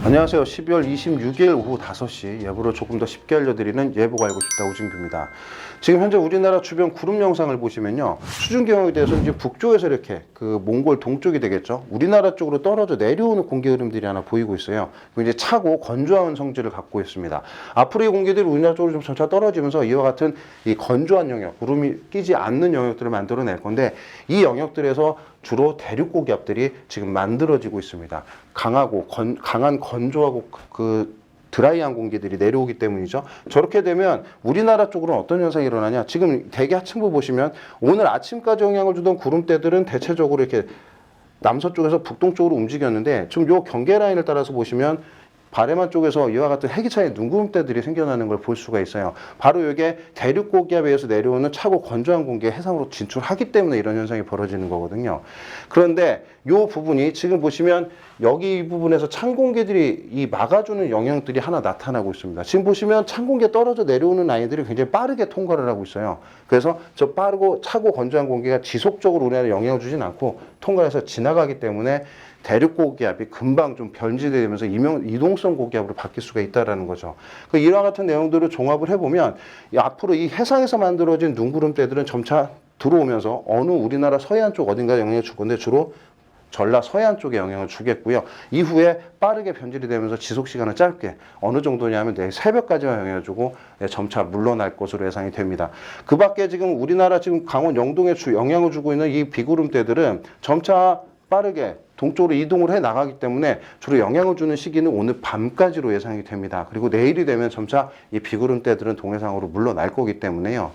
안녕하세요. 12월 26일 오후 5시 예보를 조금 더 쉽게 알려드리는 예보가 알고 싶다 우진규입니다. 지금 현재 우리나라 주변 구름 영상을 보시면요. 수증기형에 대해서 이제 북쪽에서 이렇게 그 몽골 동쪽이 되겠죠. 우리나라 쪽으로 떨어져 내려오는 공기 흐름들이 하나 보이고 있어요. 이제 차고 건조한 성질을 갖고 있습니다. 앞으로 이 공기들이 우리나라 쪽으로 좀 점차 떨어지면서 이와 같은 이 건조한 영역, 구름이 끼지 않는 영역들을 만들어낼 건데 이 영역들에서 주로 대륙 고기압들이 지금 만들어지고 있습니다. 강한 건조하고 그 드라이한 공기들이 내려오기 때문이죠. 저렇게 되면 우리나라 쪽으로는 어떤 현상이 일어나냐. 지금 대기 하층부 보시면 오늘 아침까지 영향을 주던 구름대들은 대체적으로 이렇게 남서쪽에서 북동쪽으로 움직였는데 지금 요 경계 라인을 따라서 보시면 바레만 쪽에서 이와 같은 해기차의 눈구름대들이 생겨나는 걸 볼 수가 있어요. 바로 이게 대륙 고기압에 의해서 내려오는 차고 건조한 공기가 해상으로 진출하기 때문에 이런 현상이 벌어지는 거거든요. 그런데 이 부분이 지금 보시면 여기 이 부분에서 찬 공기들이 이 막아주는 영향들이 하나 나타나고 있습니다. 지금 보시면 찬 공기가 떨어져 내려오는 라인들이 굉장히 빠르게 통과를 하고 있어요. 그래서 저 빠르고 차고 건조한 공기가 지속적으로 우리나라에 영향을 주진 않고 통과해서 지나가기 때문에 대륙 고기압이 금방 좀 변질되면서 이동성 고기압으로 바뀔 수가 있다는 거죠. 이와 같은 내용들을 종합을 해보면 앞으로 이 해상에서 만들어진 눈구름대들은 점차 들어오면서 어느 우리나라 서해안 쪽 어딘가에 영향을 줄 건데 주로 전라 서해안 쪽에 영향을 주겠고요. 이후에 빠르게 변질이 되면서 지속 시간은 짧게 어느 정도냐면 내일 새벽까지만 영향을 주고 점차 물러날 것으로 예상이 됩니다. 그 밖에 지금 우리나라 지금 강원 영동에 영향을 주고 있는 이 비구름대들은 점차 빠르게 동쪽으로 이동을 해 나가기 때문에 주로 영향을 주는 시기는 오늘 밤까지로 예상이 됩니다. 그리고 내일이 되면 점차 이 비구름대들은 동해상으로 물러날 거기 때문에요.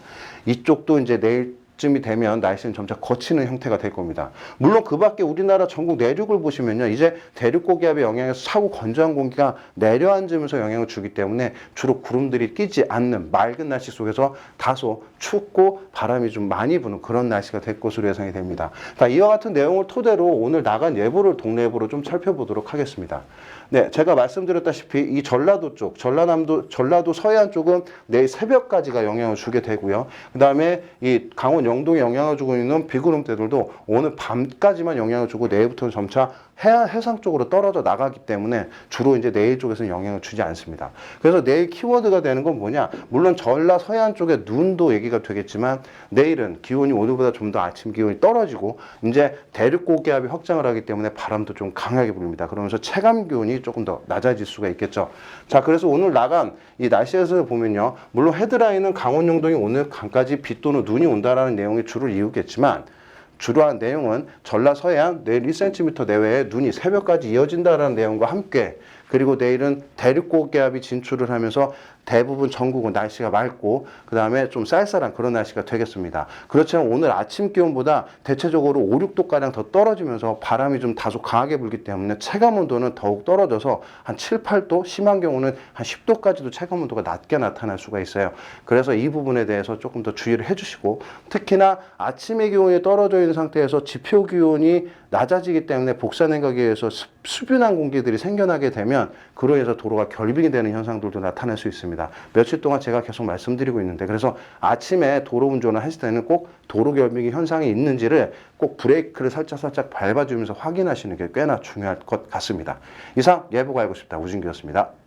이쪽도 이제 내일쯤이 되면 날씨는 점차 거치는 형태가 될 겁니다. 물론 그 밖에 우리나라 전국 내륙을 보시면요. 이제 대륙 고기압의 영향에서 차고 건조한 공기가 내려앉으면서 영향을 주기 때문에 주로 구름들이 끼지 않는 맑은 날씨 속에서 다소 춥고 바람이 좀 많이 부는 그런 날씨가 될 것으로 예상이 됩니다. 자, 이와 같은 내용을 토대로 오늘 나간 예보를 동네 예보로 좀 살펴보도록 하겠습니다. 네, 제가 말씀드렸다시피 이 전라도 쪽, 전라도 서해안 쪽은 내일 새벽까지가 영향을 주게 되고요. 그 다음에 이 강원 영동에 영향을 주고 있는 비구름대들도 오늘 밤까지만 영향을 주고 내일부터는 점차 해상 쪽으로 떨어져 나가기 때문에 주로 이제 내일 쪽에서는 영향을 주지 않습니다. 그래서 내일 키워드가 되는 건 뭐냐? 물론 전라 서해안 쪽에 눈도 얘기가 되겠지만 내일은 기온이 오늘보다 좀 더 아침 기온이 떨어지고 이제 대륙 고기압이 확장을 하기 때문에 바람도 좀 강하게 불립니다. 그러면서 체감 기온이 조금 더 낮아질 수가 있겠죠. 자, 그래서 오늘 나간 이 날씨에서 보면요. 물론 헤드라인은 강원 영동이 오늘 강까지 비 또는 눈이 온다라는 내용이 주를 이루겠지만 주로한 내용은 전라 서해안 내일 1cm 내외의 눈이 새벽까지 이어진다는 내용과 함께 그리고 내일은 대륙 고기압이 진출을 하면서 대부분 전국은 날씨가 맑고 그 다음에 좀 쌀쌀한 그런 날씨가 되겠습니다. 그렇지만 오늘 아침 기온보다 대체적으로 5, 6도가량 더 떨어지면서 바람이 좀 다소 강하게 불기 때문에 체감온도는 더욱 떨어져서 한 7, 8도 심한 경우는 한 10도까지도 체감온도가 낮게 나타날 수가 있어요. 그래서 이 부분에 대해서 조금 더 주의를 해주시고 특히나 아침의 기온이 떨어져 있는 상태에서 지표 기온이 낮아지기 때문에 복사 냉각에 의해서 수분한 공기들이 생겨나게 되면 그로 인해서 도로가 결빙이 되는 현상들도 나타날 수 있습니다. 며칠 동안 제가 계속 말씀드리고 있는데 그래서 아침에 도로 운전을 하실 때는 꼭 도로 결빙 현상이 있는지를 꼭 브레이크를 살짝 밟아주면서 확인하시는 게 꽤나 중요할 것 같습니다. 이상 예보가 알고 싶다 우진규였습니다.